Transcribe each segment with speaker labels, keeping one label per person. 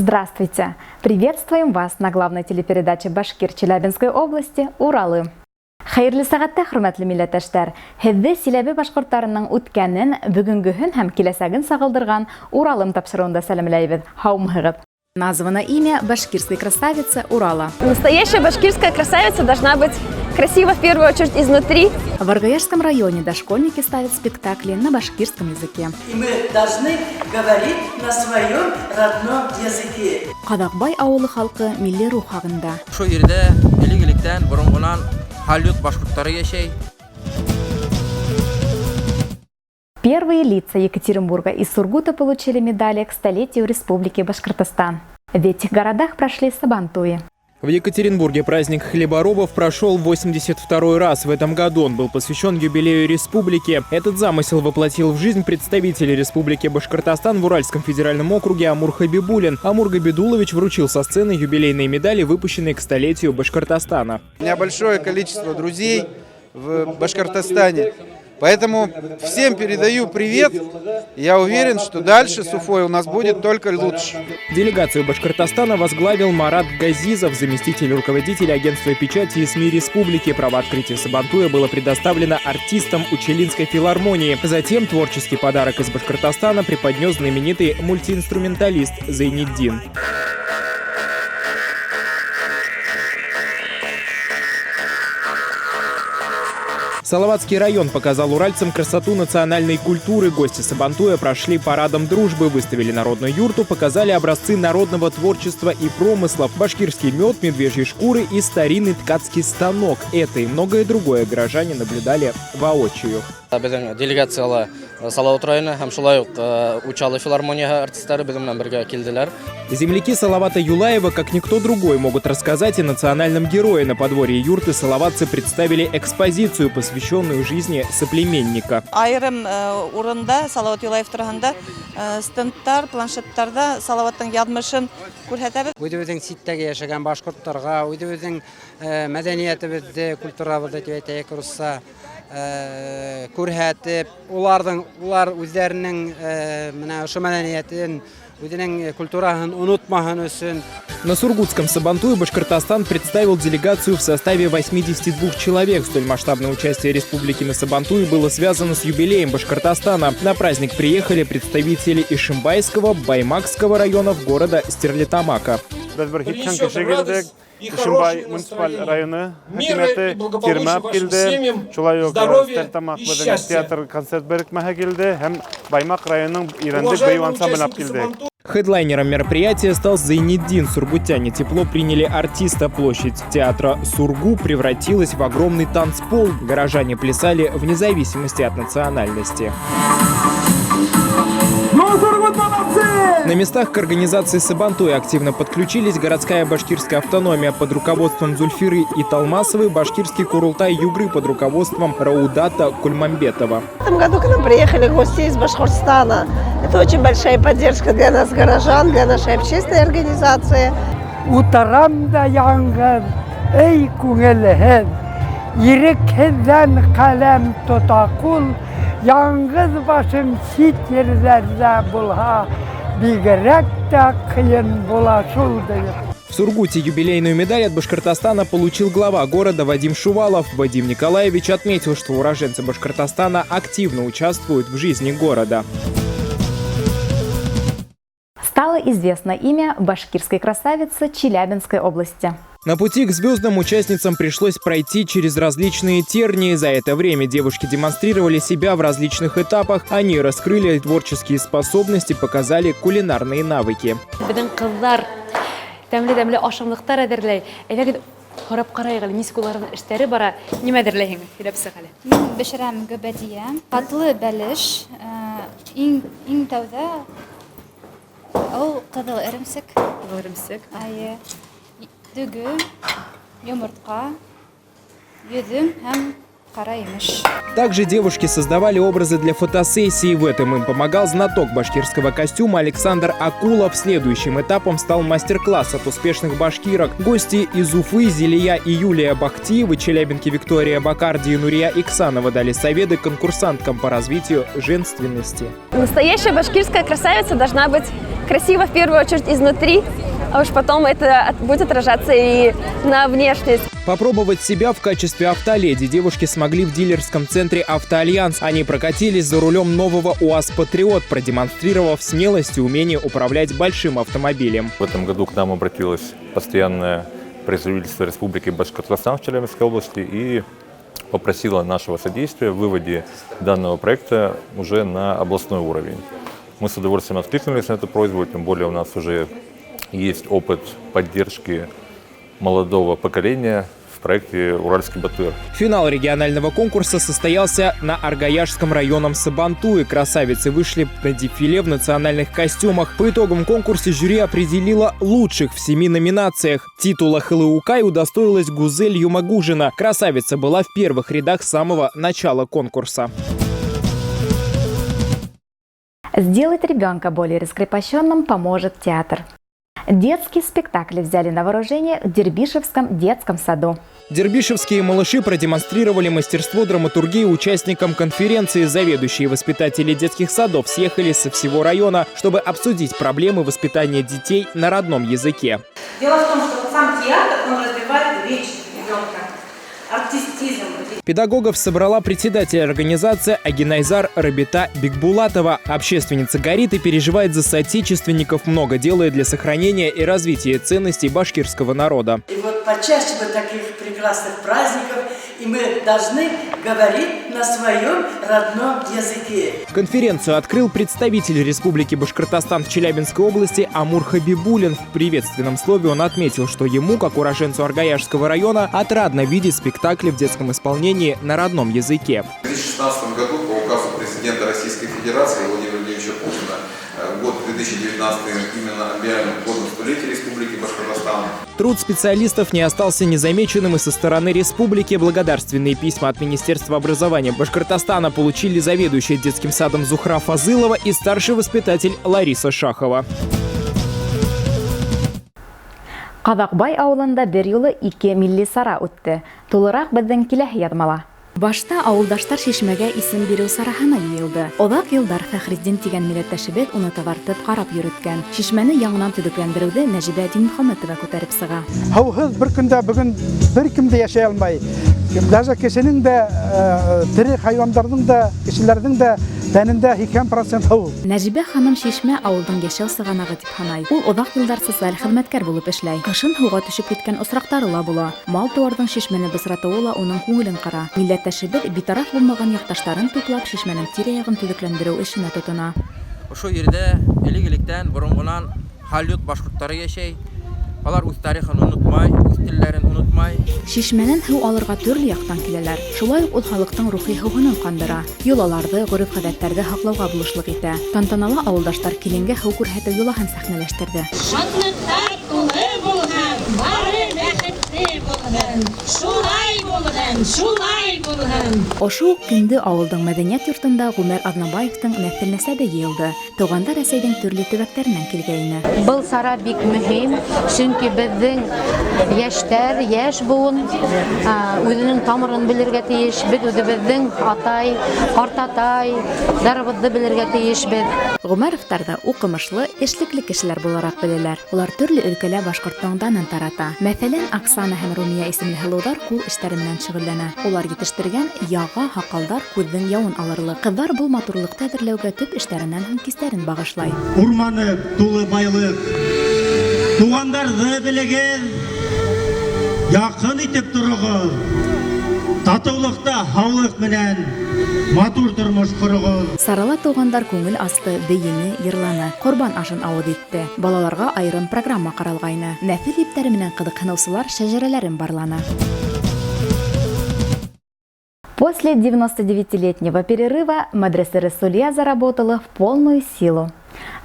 Speaker 1: Здравствуйте! Приветствуем вас на главной телепередаче Башкир Челябинской области «Уралы». Хәерле сәгатьтә, хөрмәтле милләттәшләр! Һеҙҙе Силәбе башҡорттарының үткәнен, бөгөнгөһөн һәм киләсәген сағылдырған Уралым тапшырыуында сәләмләйбеҙ. Һаумыһығыҙ! Названо имя башкирской красавицы Урала.
Speaker 2: Настоящая башкирская красавица должна быть красива в первую очередь изнутри.
Speaker 1: В Аргаяшском районе дошкольники ставят спектакли на башкирском языке.
Speaker 3: И мы должны говорить на своем родном языке.
Speaker 1: Ҡаҙаҡбай ауылы халҡы милли рух һағында.
Speaker 4: Şu yerde elin-elikten burungunan Halют башкорттары яшәй.
Speaker 1: Первые лица Екатеринбурга и Сургута получили медали к столетию Республики Башкортостан. В этих городах прошли сабантуи.
Speaker 5: В Екатеринбурге праздник хлеборобов прошел 82-й раз. В этом году он был посвящен юбилею республики. Этот замысел воплотил в жизнь представитель Республики Башкортостан в Уральском федеральном округе Амур Хабибулин. Амур Габидулович вручил со сцены юбилейные медали, выпущенные к столетию Башкортостана.
Speaker 6: У меня большое количество друзей в Башкортостане. Поэтому всем передаю привет. Я уверен, что дальше с Уфой у нас будет только лучше.
Speaker 5: Делегацию Башкортостана возглавил Марат Газизов, заместитель руководителя агентства печати и СМИ республики. Право открытия сабантуя было предоставлено артистам Учелинской филармонии. Затем творческий подарок из Башкортостана преподнес знаменитый мультиинструменталист Зейниддин. Салаватский район показал уральцам красоту национальной культуры. Гости сабантуя прошли парадом дружбы, выставили народную юрту, показали образцы народного творчества и промыслов, башкирский мед, медвежьи шкуры и старинный ткацкий станок. Это и многое другое горожане наблюдали воочию.
Speaker 4: Делегация Салават района һәм шулай ук Учалы филармонияга артистлары безнең белән бергә килделәр.
Speaker 5: Земляки Салавата Юлаева, как никто другой, могут рассказать о национальном герое. На подворье юрты салаватцы представили экспозицию, посвященную жизни соплеменника.
Speaker 7: Айрым урында Салават Юлаев торганда стендтар, планшеттарда Салаваттың язмышын күрһәтәбез.
Speaker 8: Үзебезнең ситтәге яшәгән башкортларга, үзебезнең мәдәниятебезне, культурабызны әйтәйек русса күрһәтеп, улар үзләренең менә ошо мәдәниятен, үзенең культураһын онытмаһын өчен.
Speaker 5: На Сургутском сабантуе Башкортостан представил делегацию в составе 82 человек. Столь масштабное участие республики на сабантуе было связано с юбилеем Башкортостана. На праздник приехали представители Ишимбайского, Баймакского районов города Стерлитамака.
Speaker 9: Ишимбай муниципаль районы хакимияте Тирмәп килде, шулай ук Стерлитамак театр концерт берекмәһе килде һәм Баймак районының Ирандык бейу ансамбль килде.
Speaker 5: Хедлайнером мероприятия стал Зейниддин. Сургутяне тепло приняли артиста. Площадь театра Сургу превратилась в огромный танцпол. Горожане плясали вне зависимости от национальности. На местах к организации сабантуя активно подключились городская башкирская автономия под руководством Зульфиры Италмасовой, башкирский Курултай Югры под руководством Раудата Кульмамбетова.
Speaker 7: В этом году к нам приехали гости из Башкортостана. Это очень большая поддержка для нас, горожан, для нашей общественной организации.
Speaker 10: Утарамда янгын, эй күңелһеҙ, ирекһеҙҙән ҡәләм тота ҡул, яңғыҙ башың сит ерҙәрҙә булһа, бигерәк тә ҡыйын була шул дип.
Speaker 5: В Сургуте юбилейную медаль от Башкортостана получил глава города Вадим Шувалов. Вадим Николаевич отметил, что уроженцы Башкортостана активно участвуют в жизни города.
Speaker 1: Стало известно имя башкирской красавицы Челябинской области.
Speaker 5: На пути к звездам участницам пришлось пройти через различные тернии. За это время девушки демонстрировали себя в различных этапах. Они раскрыли творческие способности, показали кулинарные навыки.
Speaker 2: Тәмле ашамлыктар әзерләй. Әйдәгез карап карайыгыз, нисек уларның эшләре бара, нимә әзерләйһең? Сөйләп сыгылы.
Speaker 11: Мин бешерәм гөбәдия. Катлы бәлеш, иң тәүдә кызыл эремсек. Айе. Дүгү, йомыртка, йөзем һәм кара емеш.
Speaker 5: Также девушки создавали образы для фотосессии. В этом им помогал знаток башкирского костюма Александр Акулов. Следующим этапом стал мастер-класс от успешных башкирок. Гости из Уфы Зелия и Юлия Бахтиевы, Челябинки Виктория Бакарди и Нурия Иксанова дали советы конкурсанткам по развитию женственности.
Speaker 2: Настоящая башкирская красавица должна быть
Speaker 7: красиво в первую очередь изнутри, а уж потом это будет отражаться и на внешность.
Speaker 5: Попробовать себя в качестве автоледи девушки смогли в дилерском центре «Автоальянс». Они прокатились за рулем нового УАЗ «Патриот», продемонстрировав смелость и умение управлять большим автомобилем.
Speaker 12: В этом году к нам обратилось постоянное представительство Республики Башкортостан в Челябинской области и попросило нашего содействия в выводе данного проекта уже на областной уровень. Мы с удовольствием откликнулись на эту просьбу, тем более у нас уже есть опыт поддержки молодого поколения в проекте «Уральский Батыр».
Speaker 5: Финал регионального конкурса состоялся на Аргаяшском районном Сабантуе. Красавицы вышли на дефиле в национальных костюмах. По итогам конкурса жюри определило лучших в 7 номинациях. Титула Хылыукай удостоилась Гузель Юмагужина. Красавица была в первых рядах с самого начала конкурса.
Speaker 1: Сделать ребенка более раскрепощенным поможет театр. Детские спектакли взяли на вооружение в Дербишевском детском саду.
Speaker 5: Дербишевские малыши продемонстрировали мастерство драматургии участникам конференции. Заведующие воспитатели детских садов съехались со всего района, чтобы обсудить проблемы воспитания детей на родном языке.
Speaker 3: Дело в том, что сам театр, он развивает речь ребенка, артистизм.
Speaker 5: Педагогов собрала председатель организации Агинайзар Рабита Бекбулатова. Общественница горит и переживает за соотечественников, много делает для сохранения и развития ценностей башкирского народа.
Speaker 3: И вот почаще бы таких прекрасных праздников, и мы должны говорить на своем родном языке.
Speaker 5: Конференцию открыл представитель Республики Башкортостан в Челябинской области Амур Хабибулин. В приветственном слове он отметил, что ему, как уроженцу Аргаяшского района, отрадно видеть спектакли в детском исполнении на родном языке.
Speaker 13: В 2016 году по указу президента Российской Федерации Владимира Владимировича Путина год 2019 именно объявлен годом столетия Республики Башкортостан.
Speaker 5: Труд специалистов не остался незамеченным и со стороны республики. Благодарственные письма от Министерства образования Башкортостана получили заведующая детским садом Зухра Фазылова и старший воспитатель Лариса Шахова.
Speaker 1: Кадакбай ауылында бер юлы 2 милли сара үтте. Тулырак бездән килә язмала. Башта ауылдаштар шишмәгә исем бирү сараһына йыелды. Оҙаҡ йылдар Фәхриддин тигән милләттәшебеҙ уны таҙартып, ҡарап йөрөткән. Шишмәне яңынан төҙөкләндереүҙе Нәжибә Динмөхәмәтова күтәреп сыға.
Speaker 10: Һыуһыҙ бер көндә бөгөн бер кем дә йәшәй алмай. Даже кешенең дә, тере хайвандарның да, кешеләрнең дә тәнендә 80% һыу.
Speaker 1: Нәжибә ханым шишмә ауылдың йәшәү сығанағы дип һанай. Ул оҙаҡ йылдар социаль хеҙмәткәр булып эшләй. Ҡышын һыуға төшөп киткән осраҡтары ла була. Мал-тыуарҙың шишмәне бысратыуы ла уның күңелен ҡыра. Милләттәшебеҙ битараф булмаған яҡташтарын туплап шишмәнең тирә-яғын төҙөкләндереү эшенә тотона.
Speaker 14: Ошо ердә элек-электән боронғонан халют башҡорттары йәшәй. Алар үҙ тарихын онотмай, үҙ телләрен онотмай.
Speaker 1: Шишмәнән һыу алырға төрлө яҡтан киләләр. Шулай уҡ ул халыҡтың рухи һыуһынын ҡандыра. Йолаларҙы, ғөрөф-ғәҙәттәрҙе һаҡлауға булышлыҡ итә. Тантанала ауылдаштар киленгә һыу күрһәтеү йолаһын сәхнәләштерҙе.
Speaker 15: Шатлыҡтар тулы булһын, бары бәхетле булһын. Шулай булһын, шулай булһын.
Speaker 1: Ошо уҡ көндө ауылдың мәҙәниәт йортонда Ғүмәр Аҙнабаевтың нәҫел-нәсәбе йыйылды. Тыуғандар Рәсәйҙең төрлө төбәктәренән килгәйне.
Speaker 16: Был сара бик мөһим, сөнки беҙҙең йәштәр, йәш буын үҙенең тамырын белергә тейеш. Беҙ үҙебеҙҙең атай, ҡартатай, дарыбыҙҙы белергә тейешбеҙ.
Speaker 1: Ғүмәровтар ҙа уҡымышлы, эшлекле кешеләр булараҡ беләләр. Улар төрлө өлкәлә башҡорттоң данын тарата. Мәҫәлән, Оксана һәм Румия исемле һылыуҙар ҡул эштәре менән шөғөлләнә. Улар етештергән яға, һаҡалдар күҙҙең яуын алырлыҡ. Ҡыҙҙар был матурлыҡты әҙерләүгә төп эштәренән һуң кистәрен бағышлай.
Speaker 17: Урманы тулы байлыҡ. Туғандарҙы белегеҙ, яҡын итеп тороғоҙ. Татыулыҡта һаулыҡ менән матур тормош ҡороғоҙ.
Speaker 1: Сарала тыуғандар күңел асты, бейене, йырланы. Ҡорбан ашын ауыҙ итте. Балаларға айырым программа ҡаралғайны. Нәҫел ептәре менән ҡыҙыҡһыныусылар шәжәрәләрен барланы. После 99-летнего перерыва Медресе Расулия заработала в полную силу.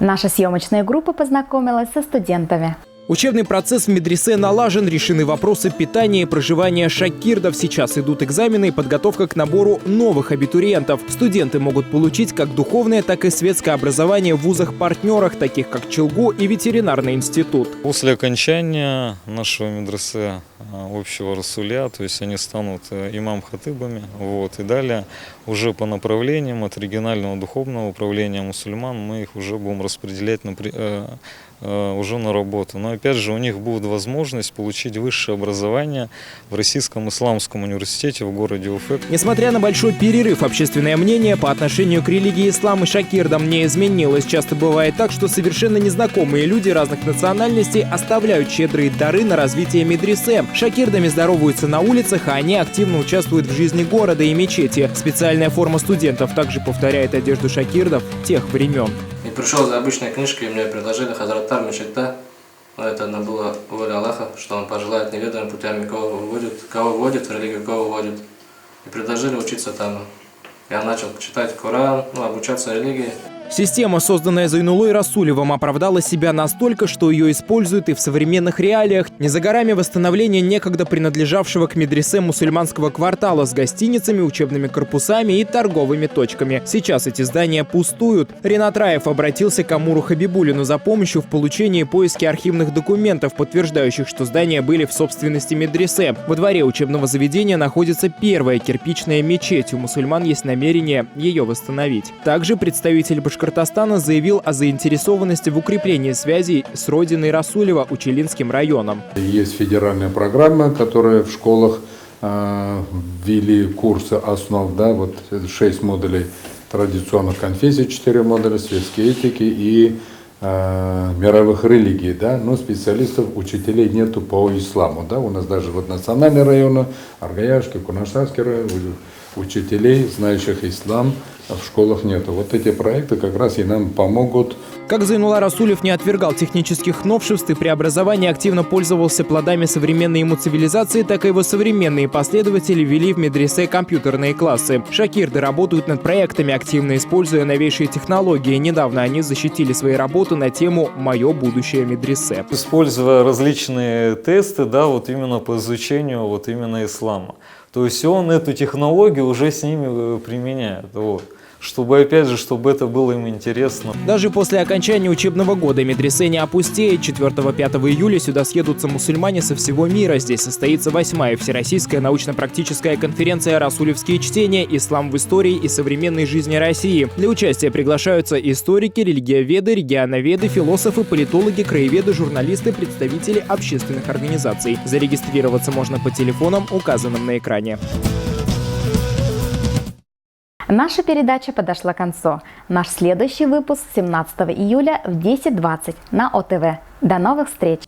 Speaker 1: Наша съемочная группа познакомилась со студентами.
Speaker 5: Учебный процесс в медресе налажен, решены вопросы питания и проживания шакирдов. Сейчас идут экзамены и подготовка к набору новых абитуриентов. Студенты могут получить как духовное, так и светское образование в вузах-партнерах, таких как ЧелГУ и ветеринарный институт.
Speaker 18: После окончания нашего медресе общего расуля, то есть они станут имам-хатыбами, и далее уже по направлениям от регионального духовного управления мусульман мы их уже будем распределять уже на работу. Но опять же у них будет возможность получить высшее образование в Российском исламском университете в городе Уфе.
Speaker 5: Несмотря на большой перерыв, общественное мнение по отношению к религии ислам и шакирдам не изменилось. Часто бывает так, что совершенно незнакомые люди разных национальностей оставляют щедрые дары на развитие медресе. Шакирдами здороваются на улицах, а они активно участвуют в жизни города и мечети. Специальная форма студентов также повторяет одежду шакирдов тех времен.
Speaker 4: Пришел за обычной книжкой, мне предложили хазраттар мечетта. Это была воля Аллаха, что он пожелает неведомыми путями, кого вводит в религию, кого вводит. И предложили учиться там. Я начал читать Коран, обучаться религии.
Speaker 5: Система, созданная Зайнулой Расулевым, оправдала себя настолько, что ее используют и в современных реалиях. Не за горами восстановление некогда принадлежавшего к медресе мусульманского квартала с гостиницами, учебными корпусами и торговыми точками. Сейчас эти здания пустуют. Ринат Раев обратился к Амуру Хабибулину за помощью в получении и поиске архивных документов, подтверждающих, что здания были в собственности медресе. Во дворе учебного заведения находится первая кирпичная мечеть. У мусульман есть намерение ее восстановить. Также представитель Башкортостана заявил о заинтересованности в укреплении связей с родиной Расулева Учелинским районом.
Speaker 19: Есть федеральная программа, которая в школах ввели курсы основ, 6 модулей традиционных конфессий, 4 модуля светской этики и мировых религий, но специалистов, учителей нету по исламу, у нас даже национальные районы, Аргаяшский, Кунашарский район, учителей, знающих ислам, в школах нету. Вот эти проекты как раз и нам помогут.
Speaker 5: Как Зайнулла Расулев не отвергал технических новшеств и преобразований, активно пользовался плодами современной ему цивилизации, так и его современные последователи ввели в медресе компьютерные классы. Шакирды работают над проектами, активно используя новейшие технологии. Недавно они защитили свои работы на тему «Мое будущее медресе».
Speaker 18: Используя различные тесты, именно по изучению именно ислама. То есть он эту технологию уже с ними применяет. Чтобы, опять же, чтобы это было им интересно.
Speaker 5: Даже после окончания учебного года медресе не опустеет. 4-5 июля сюда съедутся мусульмане со всего мира. Здесь состоится 8-я Всероссийская научно-практическая конференция «Расулевские чтения. Ислам в истории и современной жизни России». Для участия приглашаются историки, религиоведы, регионоведы, философы, политологи, краеведы, журналисты, представители общественных организаций. Зарегистрироваться можно по телефонам, указанным на экране.
Speaker 1: Наша передача подошла к концу. Наш следующий выпуск 17 июля в 10:20 на ОТВ. До новых встреч!